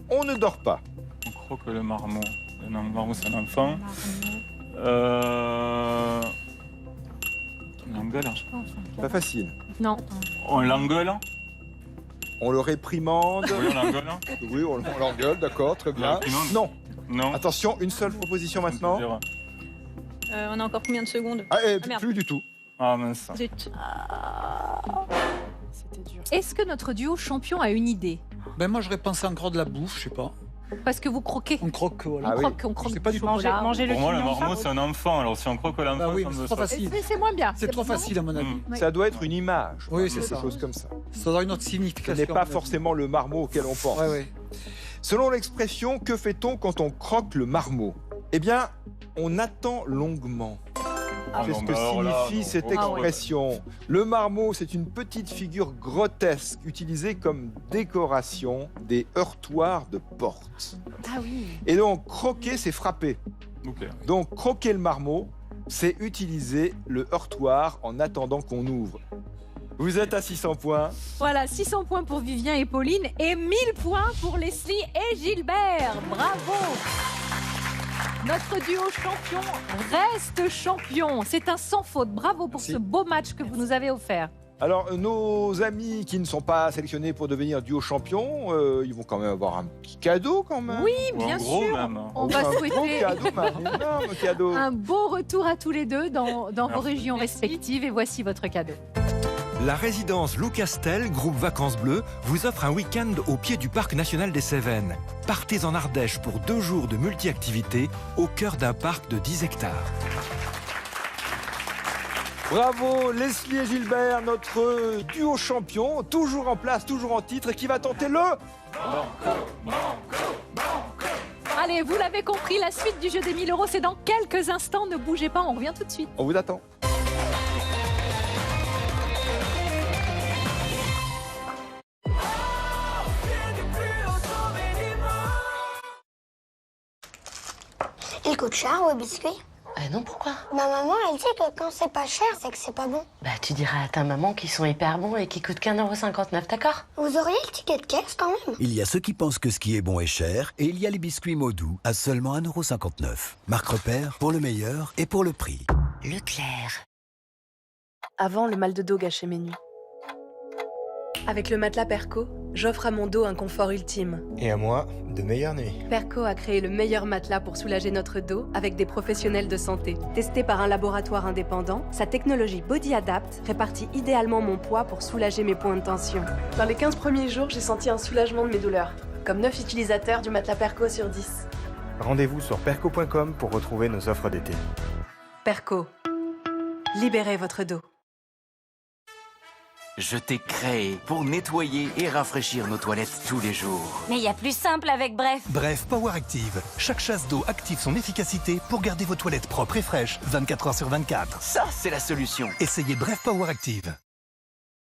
[SPEAKER 1] On ne dort pas.
[SPEAKER 9] On croque le marmot. Le marmot, c'est un enfant. On l'engueule.
[SPEAKER 1] Pas facile.
[SPEAKER 2] Non.
[SPEAKER 9] On l'engueule.
[SPEAKER 1] On le réprimande.
[SPEAKER 9] Oui, on l'engueule.
[SPEAKER 1] Oui, on l'engueule, d'accord, très bien.
[SPEAKER 9] réprimande.
[SPEAKER 1] Non.
[SPEAKER 9] Non.
[SPEAKER 1] Attention, une seule proposition maintenant.
[SPEAKER 5] On a encore combien de secondes?
[SPEAKER 1] Ah,
[SPEAKER 5] merde.
[SPEAKER 1] plus du tout.
[SPEAKER 9] Ah mince.
[SPEAKER 5] Zut.
[SPEAKER 10] C'était dur.
[SPEAKER 2] Est-ce que notre duo champion a une idée?
[SPEAKER 4] Ben moi j'aurais pensé encore de la bouffe, je sais pas.
[SPEAKER 2] Parce que vous croquez.
[SPEAKER 4] On croque, voilà.
[SPEAKER 1] Ah oui.
[SPEAKER 2] On croque
[SPEAKER 4] C'est pas du
[SPEAKER 2] du chocolat.
[SPEAKER 5] Manger le
[SPEAKER 9] Pour moi, le
[SPEAKER 5] pignon.
[SPEAKER 9] marmot, c'est un enfant. Alors si on croque l'enfant,
[SPEAKER 4] Ah oui,
[SPEAKER 9] ça
[SPEAKER 4] mais
[SPEAKER 9] me
[SPEAKER 4] c'est trop
[SPEAKER 9] saute.
[SPEAKER 4] facile.
[SPEAKER 2] C'est moins bien.
[SPEAKER 4] C'est trop facile à mon avis.
[SPEAKER 2] Oui.
[SPEAKER 1] Ça doit être une image.
[SPEAKER 4] Oui, c'est
[SPEAKER 1] quelque
[SPEAKER 4] ça.
[SPEAKER 1] chose comme ça.
[SPEAKER 4] Ça doit avoir une autre
[SPEAKER 1] Ce
[SPEAKER 4] signification.
[SPEAKER 1] n'est
[SPEAKER 4] à
[SPEAKER 1] pas
[SPEAKER 4] mon avis.
[SPEAKER 1] forcément le marmot auquel on pense.
[SPEAKER 4] Ouais, ouais.
[SPEAKER 1] Selon l'expression, que fait-on quand on croque le marmot? Eh bien, on attend longuement. Qu'est-ce que signifie cette expression? Le marmot, c'est une petite figure grotesque utilisée comme décoration des heurtoirs de porte.
[SPEAKER 2] Ah oui.
[SPEAKER 1] Et donc, croquer, c'est frapper.
[SPEAKER 9] Ok.
[SPEAKER 1] Donc, croquer le marmot, c'est utiliser le heurtoir en attendant qu'on ouvre. Vous êtes à 600 points.
[SPEAKER 2] Voilà, 600 points pour Vivien et Pauline et 1000 points pour Leslie et Gilbert. Bravo! Notre duo champion reste champion. C'est un sans faute. Bravo pour
[SPEAKER 1] Merci.
[SPEAKER 2] ce beau match que vous nous avez offert.
[SPEAKER 1] Alors, nos amis qui ne sont pas sélectionnés pour devenir duo champion, ils vont quand même avoir un petit cadeau quand même.
[SPEAKER 2] Oui,
[SPEAKER 9] Ou
[SPEAKER 2] bien
[SPEAKER 9] en gros,
[SPEAKER 2] sûr.
[SPEAKER 9] même.
[SPEAKER 2] On va
[SPEAKER 1] Un gros
[SPEAKER 2] souhaiter
[SPEAKER 1] cadeau, un énorme cadeau.
[SPEAKER 2] un beau retour à tous les deux dans vos
[SPEAKER 9] Merci.
[SPEAKER 2] régions respectives. Et voici votre cadeau.
[SPEAKER 12] La résidence Lou Castel, groupe Vacances Bleues, vous offre un week-end au pied du parc national des Cévennes. Partez en Ardèche pour 2 jours de multi-activités au cœur d'un parc de 10 hectares.
[SPEAKER 1] Bravo Leslie et Gilbert, notre duo champion, toujours en place, toujours en titre, et qui va tenter le...
[SPEAKER 2] Allez, vous l'avez compris, la suite du jeu des 1000 euros, c'est dans quelques instants. Ne bougez pas, on revient tout de suite.
[SPEAKER 1] On vous attend.
[SPEAKER 13] Il coûte cher, le biscuit?
[SPEAKER 14] Non, pourquoi?
[SPEAKER 13] Ma maman, elle dit que quand c'est pas cher, c'est que c'est pas bon.
[SPEAKER 14] Bah, tu diras à ta maman qu'ils sont hyper bons et qu'ils coûtent qu'1,59 €, d'accord?
[SPEAKER 13] Vous auriez le ticket de caisse quand même?
[SPEAKER 15] Il y a ceux qui pensent que ce qui est bon est cher et il y a les biscuits Modou à seulement 1,59 €. Marque repère pour le meilleur et pour le prix.
[SPEAKER 14] Leclerc.
[SPEAKER 16] Avant, le mal de dos gâchait mes nuits. Avec le matelas Perco, j'offre à mon dos un confort ultime.
[SPEAKER 6] Et à moi, de meilleures nuits.
[SPEAKER 16] Perco a créé le meilleur matelas pour soulager notre dos avec des professionnels de santé. Testé par un laboratoire indépendant, sa technologie Body Adapt répartit idéalement mon poids pour soulager mes points de tension. Dans les 15 premiers jours, j'ai senti un soulagement de mes douleurs. Comme 9 utilisateurs du matelas Perco sur 10.
[SPEAKER 6] Rendez-vous sur perco.com pour retrouver nos offres d'été.
[SPEAKER 16] Perco. Libérez votre dos.
[SPEAKER 17] Je t'ai créé pour nettoyer et rafraîchir nos toilettes tous les jours.
[SPEAKER 18] Mais il y a plus simple avec Bref.
[SPEAKER 19] Bref Power Active. Chaque chasse d'eau active son efficacité pour garder vos toilettes propres et fraîches 24 heures sur 24.
[SPEAKER 17] Ça, c'est la solution.
[SPEAKER 19] Essayez Bref Power Active.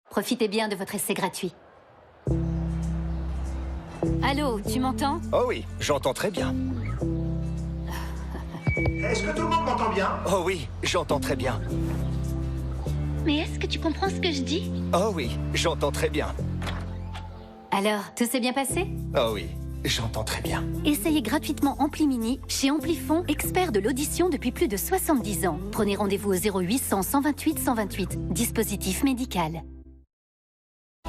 [SPEAKER 18] Profitez bien de votre essai gratuit. Allô, tu m'entends?
[SPEAKER 20] Oh oui, j'entends très bien.
[SPEAKER 21] Est-ce que tout le monde m'entend bien?
[SPEAKER 20] Oh oui, j'entends très bien.
[SPEAKER 18] Mais est-ce que tu comprends ce que je dis?
[SPEAKER 20] Oh oui, j'entends très bien.
[SPEAKER 18] Alors, tout s'est bien passé?
[SPEAKER 20] Oh oui, j'entends très bien.
[SPEAKER 18] Essayez gratuitement Ampli Mini chez Amplifon, expert de l'audition depuis plus de 70 ans. Prenez rendez-vous au 0800 128 128. Dispositif médical.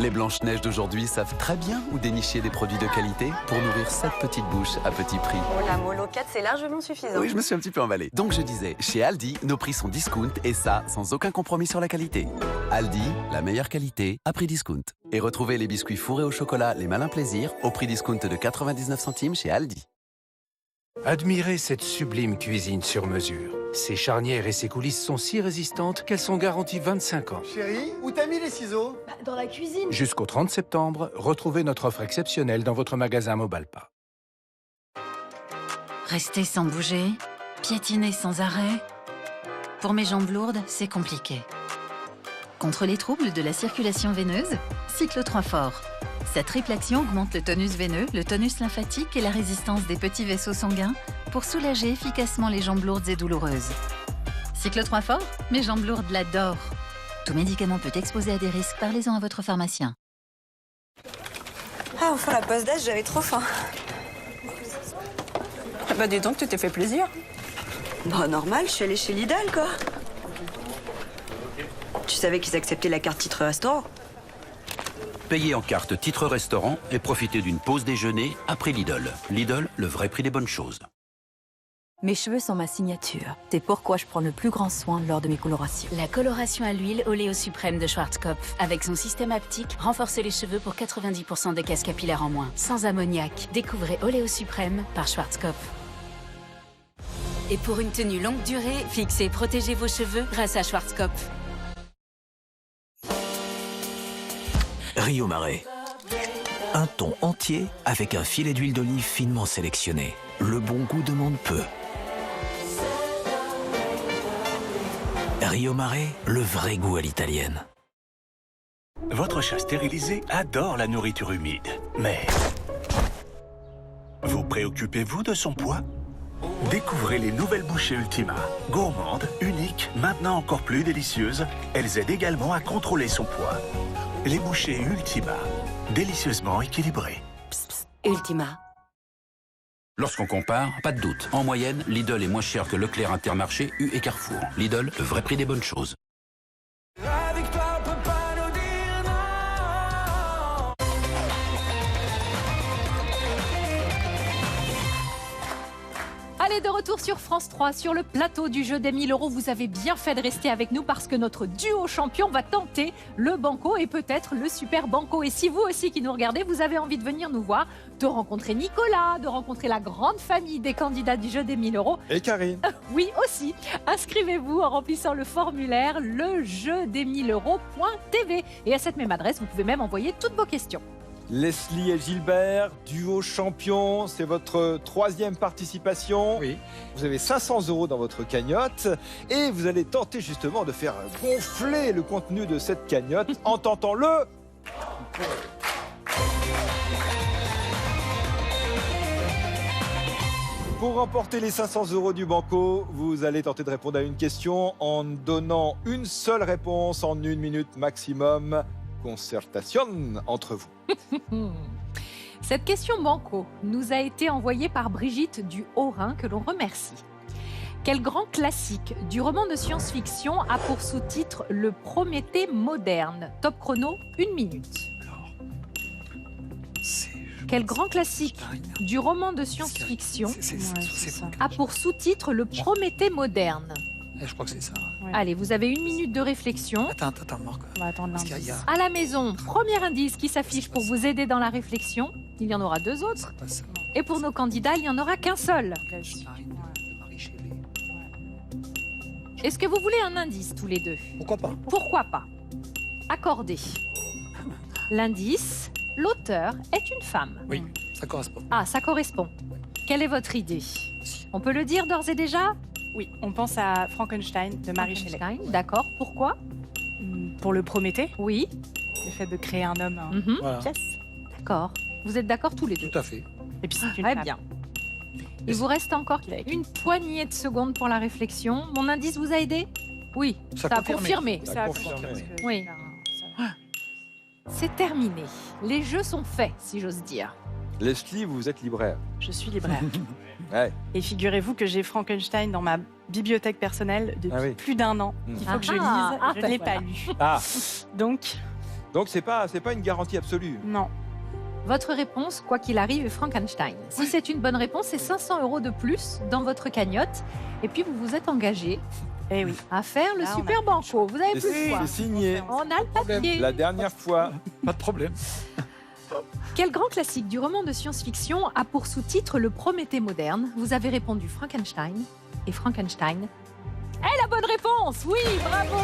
[SPEAKER 22] Les Blanches-Neiges d'aujourd'hui savent très bien où dénicher des produits de qualité pour nourrir cette petite bouche à petit prix.
[SPEAKER 16] La moloquette, c'est largement suffisant.
[SPEAKER 22] Oui, je me suis un petit peu emballé. Donc je disais, chez Aldi, nos prix sont discount et ça, sans aucun compromis sur la qualité. Aldi, la meilleure qualité à prix discount. Et retrouvez les biscuits fourrés au chocolat, les malins plaisirs, au prix discount de 99 centimes chez Aldi.
[SPEAKER 23] Admirez cette sublime cuisine sur mesure. Ses charnières et ses coulisses sont si résistantes qu'elles sont garanties 25 ans.
[SPEAKER 3] Chérie, où t'as mis les ciseaux?
[SPEAKER 16] Dans la cuisine.
[SPEAKER 23] Jusqu'au 30 septembre, retrouvez notre offre exceptionnelle dans votre magasin Mobalpa.
[SPEAKER 24] Rester sans bouger, piétiner sans arrêt. Pour mes jambes lourdes, c'est compliqué. Contre les troubles de la circulation veineuse, Cyclo 3 Fort. Sa triple action augmente le tonus veineux, le tonus lymphatique et la résistance des petits vaisseaux sanguins pour soulager efficacement les jambes lourdes et douloureuses. Cyclo 3 Fort, mes jambes lourdes l'adorent. Tout médicament peut exposer à des risques, parlez-en à votre pharmacien.
[SPEAKER 25] Ah, enfin la pause d'âge, j'avais trop faim. Ah bah dis donc, tu t'es fait plaisir.
[SPEAKER 26] Bah normal, je suis allée chez Lidl, quoi. Tu savais qu'ils acceptaient la carte titre restaurant?
[SPEAKER 27] Payez en carte titre restaurant et profitez d'une pause déjeuner après Lidl. Lidl, le vrai prix des bonnes choses.
[SPEAKER 28] Mes cheveux sont ma signature. C'est pourquoi je prends le plus grand soin lors de mes colorations.
[SPEAKER 18] La coloration à l'huile Oléo Suprême de Schwarzkopf. Avec son système haptique, renforcez les cheveux pour 90% de casse capillaire en moins. Sans ammoniac. Découvrez Oléo Suprême par Schwarzkopf. Et pour une tenue longue durée, fixez et protégez vos cheveux grâce à Schwarzkopf.
[SPEAKER 29] Rio Mare. Un thon entier avec un filet d'huile d'olive finement sélectionné. Le bon goût demande peu. Rio Mare, le vrai goût à l'italienne.
[SPEAKER 11] Votre chat stérilisé adore la nourriture humide. Mais vous préoccupez-vous de son poids? Découvrez les nouvelles bouchées Ultima. Gourmandes, uniques, maintenant encore plus délicieuses. Elles aident également à contrôler son poids. Les bouchées Ultima, délicieusement équilibrées.
[SPEAKER 28] Ultima.
[SPEAKER 27] Lorsqu'on compare, pas de doute. En moyenne, Lidl est moins cher que Leclerc, Intermarché, U et Carrefour. Lidl, le vrai prix des bonnes choses.
[SPEAKER 1] Allez, de retour sur France 3, sur le plateau du jeu des 1000 €. Vous avez bien fait de rester avec nous parce que notre duo champion va tenter le banco et peut-être le super banco. Et si vous aussi qui nous regardez, vous avez envie de venir nous voir, de rencontrer Nicolas, de rencontrer la grande famille des candidats du jeu des 1000 €.
[SPEAKER 6] Et Karine.
[SPEAKER 1] Oui, aussi. Inscrivez-vous en remplissant le formulaire lejeudesmille-euros.tv. Et à cette même adresse, vous pouvez même envoyer toutes vos questions.
[SPEAKER 2] Leslie et Gilbert, duo champion, c'est votre 3e participation.
[SPEAKER 3] Oui.
[SPEAKER 2] Vous avez 500 € dans votre cagnotte et vous allez tenter justement de faire gonfler le contenu de cette cagnotte en tentant le... Pour remporter les 500 € du banco, vous allez tenter de répondre à une question en donnant une seule réponse en 1 minute maximum. Concertation entre vous.
[SPEAKER 1] Cette question banco nous a été envoyée par Brigitte du Haut-Rhin, que l'on remercie. Quel grand classique du roman de science-fiction a pour sous-titre Le Prométhée moderne? Top chrono, 1 minute. Quel grand classique du roman de science-fiction a pour sous-titre Le Prométhée moderne?
[SPEAKER 3] Je crois que c'est ça.
[SPEAKER 1] Ouais. Allez, vous avez 1 minute de réflexion.
[SPEAKER 3] Attends, Marc.
[SPEAKER 1] On va attendre l'indice. À la maison, premier indice qui s'affiche pour vous aider dans la réflexion. Il y en aura 2 autres. Et pour nos candidats, il n'y en aura qu'un seul. Est-ce que vous voulez un indice tous les deux?
[SPEAKER 3] Pourquoi pas?
[SPEAKER 1] Pourquoi pas? Accordé. L'indice, l'auteur est une femme.
[SPEAKER 3] Oui, ça correspond.
[SPEAKER 1] Ah, ça correspond. Quelle est votre idée? On peut le dire d'ores et déjà?
[SPEAKER 25] Oui, on pense à Frankenstein de Mary Shelley.
[SPEAKER 1] D'accord, pourquoi?
[SPEAKER 25] Pour le Prométhée.
[SPEAKER 1] Oui.
[SPEAKER 25] Le fait de créer un homme en pièce.
[SPEAKER 1] D'accord. Vous êtes d'accord tous les deux?
[SPEAKER 3] Tout à fait.
[SPEAKER 25] Et puis c'est une
[SPEAKER 1] Très
[SPEAKER 25] femme.
[SPEAKER 1] bien. Il vous reste encore une poignée de secondes pour la réflexion. Mon indice vous a aidé? Oui, ça a confirmé.
[SPEAKER 25] Ça a confirmé.
[SPEAKER 1] Oui. C'est terminé. Les jeux sont faits, si j'ose dire.
[SPEAKER 2] Leslie, vous êtes libraire.
[SPEAKER 25] Je suis libraire.
[SPEAKER 2] Ouais.
[SPEAKER 25] Et figurez-vous que j'ai Frankenstein dans ma bibliothèque personnelle depuis plus d'1 an. Il faut que je lise. Je ne l'ai pas lu.
[SPEAKER 2] Ah.
[SPEAKER 25] Donc
[SPEAKER 2] c'est pas une garantie absolue.
[SPEAKER 25] Non.
[SPEAKER 1] Votre réponse, quoi qu'il arrive, est Frankenstein. Si c'est une bonne réponse, c'est 500 € de plus dans votre cagnotte. Et puis, vous vous êtes engagé à faire le super banco. Vous avez plus de choix.
[SPEAKER 2] C'est signé.
[SPEAKER 1] On a le papier.
[SPEAKER 2] La dernière fois.
[SPEAKER 3] Pas de problème.
[SPEAKER 1] Quel grand classique du roman de science-fiction a pour sous-titre Le Prométhée moderne? Vous avez répondu Frankenstein. Et Frankenstein est la bonne réponse. Oui, bravo.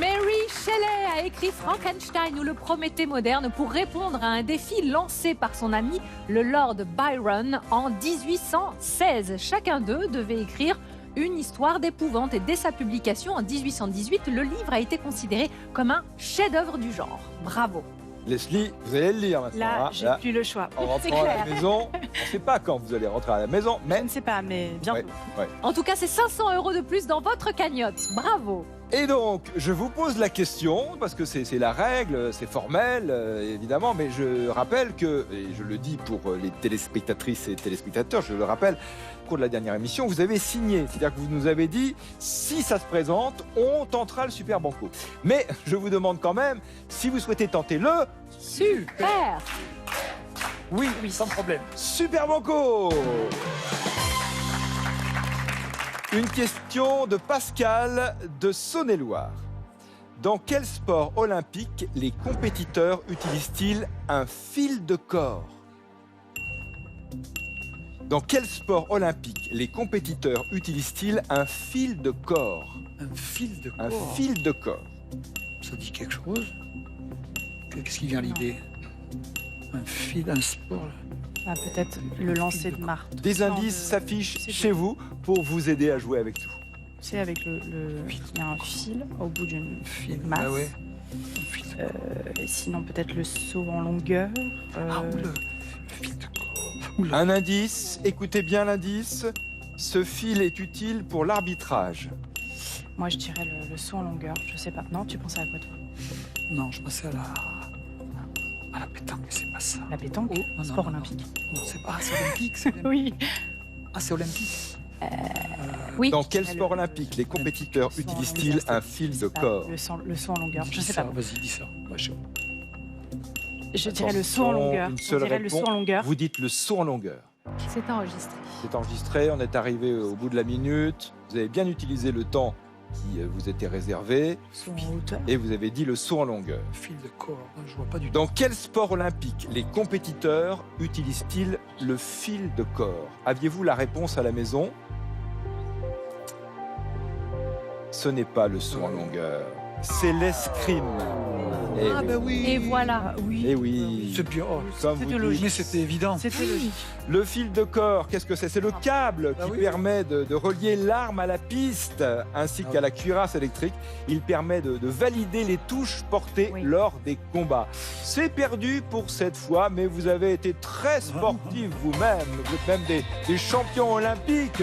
[SPEAKER 1] Mary Shelley a écrit Frankenstein ou Le Prométhée moderne pour répondre à un défi lancé par son ami le Lord Byron en 1816. Chacun d'eux devait écrire une histoire d'épouvante et dès sa publication en 1818, le livre a été considéré comme un chef-d'œuvre du genre. Bravo.
[SPEAKER 2] Leslie, vous allez le lire maintenant.
[SPEAKER 25] Là,
[SPEAKER 2] hein.
[SPEAKER 25] j'ai plus le choix.
[SPEAKER 2] En rentrant à la maison, on ne sait pas quand vous allez rentrer à la maison, mais...
[SPEAKER 25] Je ne sais pas, mais bientôt.
[SPEAKER 2] Ouais.
[SPEAKER 1] En tout cas, c'est 500 € de plus dans votre cagnotte. Bravo.
[SPEAKER 2] Et donc, je vous pose la question, parce que c'est la règle, c'est formel, évidemment, mais je rappelle que, et je le dis pour les téléspectatrices et téléspectateurs, je le rappelle, au cours de la dernière émission, vous avez signé. C'est-à-dire que vous nous avez dit, si ça se présente, on tentera le Super Banco. Mais je vous demande quand même, si vous souhaitez tenter le...
[SPEAKER 1] Super.
[SPEAKER 2] Oui, sans problème. Super Banco. Une question de Pascal de Saône-et-Loire. Dans quel sport olympique les compétiteurs utilisent-ils un fil de corps? Dans quel sport olympique les compétiteurs utilisent-ils un fil de corps?
[SPEAKER 3] Un fil de corps.
[SPEAKER 2] Un fil de corps.
[SPEAKER 3] Ça dit quelque chose? Qu'est-ce qui vient à l'idée? Un fil, un sport.
[SPEAKER 25] Ah, peut-être le lancer de marteau.
[SPEAKER 2] Des indices s'affichent chez vous pour vous aider à jouer avec tout.
[SPEAKER 25] C'est avec il y a un fil au bout d'une masse.
[SPEAKER 3] Ah ouais.
[SPEAKER 25] Et sinon peut-être le saut en longueur.
[SPEAKER 2] Le fil de corps. Un indice, écoutez bien l'indice. Ce fil est utile pour l'arbitrage.
[SPEAKER 25] Moi je dirais le saut en longueur. Je sais pas. Non, tu pensais à quoi toi?
[SPEAKER 3] Non, je pensais à la pétanque, mais c'est pas ça.
[SPEAKER 25] La pétanque? Sport olympique.
[SPEAKER 3] Non, c'est pas. C'est olympique.
[SPEAKER 25] Oui.
[SPEAKER 3] Ah, c'est olympique.
[SPEAKER 1] Oui.
[SPEAKER 2] Dans quel sport olympique les compétiteurs utilisent-ils un fil de corps?
[SPEAKER 25] Le saut en longueur. Je sais pas.
[SPEAKER 3] Vas-y, dis ça.
[SPEAKER 25] Je dirais le saut en longueur.
[SPEAKER 2] Une seule
[SPEAKER 25] On dirait le saut en longueur.
[SPEAKER 2] Vous dites le saut en longueur.
[SPEAKER 1] C'est enregistré.
[SPEAKER 2] C'est enregistré, on est arrivé au bout de la minute. Vous avez bien utilisé le temps qui vous était réservé.
[SPEAKER 3] Saut en hauteur.
[SPEAKER 2] Et vous avez dit le saut en longueur.
[SPEAKER 3] Fil de corps, je vois pas du tout.
[SPEAKER 2] Dans quel sport olympique les compétiteurs utilisent-ils le fil de corps? Aviez-vous la réponse à la maison? Ce n'est pas le saut en longueur, c'est l'escrime.
[SPEAKER 3] Ah ben oui.
[SPEAKER 1] Et voilà, oui.
[SPEAKER 2] Et oui.
[SPEAKER 3] C'est bien. Oh,
[SPEAKER 2] Comme vous dites,
[SPEAKER 3] mais c'était évident.
[SPEAKER 25] C'était logique.
[SPEAKER 2] le fil de corps, qu'est-ce que c'est? C'est le câble qui permet de relier l'arme à la piste, ainsi qu'à la cuirasse électrique. Il permet de valider les touches portées lors des combats. C'est perdu pour cette fois, mais vous avez été très sportif vous-même. Vous êtes même des champions olympiques,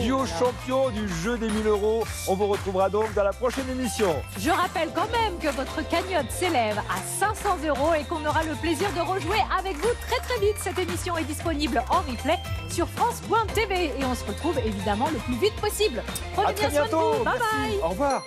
[SPEAKER 2] duo champion du jeu des 1000 €. On vous retrouvera donc dans la prochaine émission.
[SPEAKER 1] Je rappelle quand même que votre cagnotte s'élève à 500 € et qu'on aura le plaisir de rejouer avec vous très vite. Cette émission est disponible en replay sur France.tv et on se retrouve évidemment le plus vite possible. Prenez bien soin de vous. Bye bye.
[SPEAKER 2] Au revoir.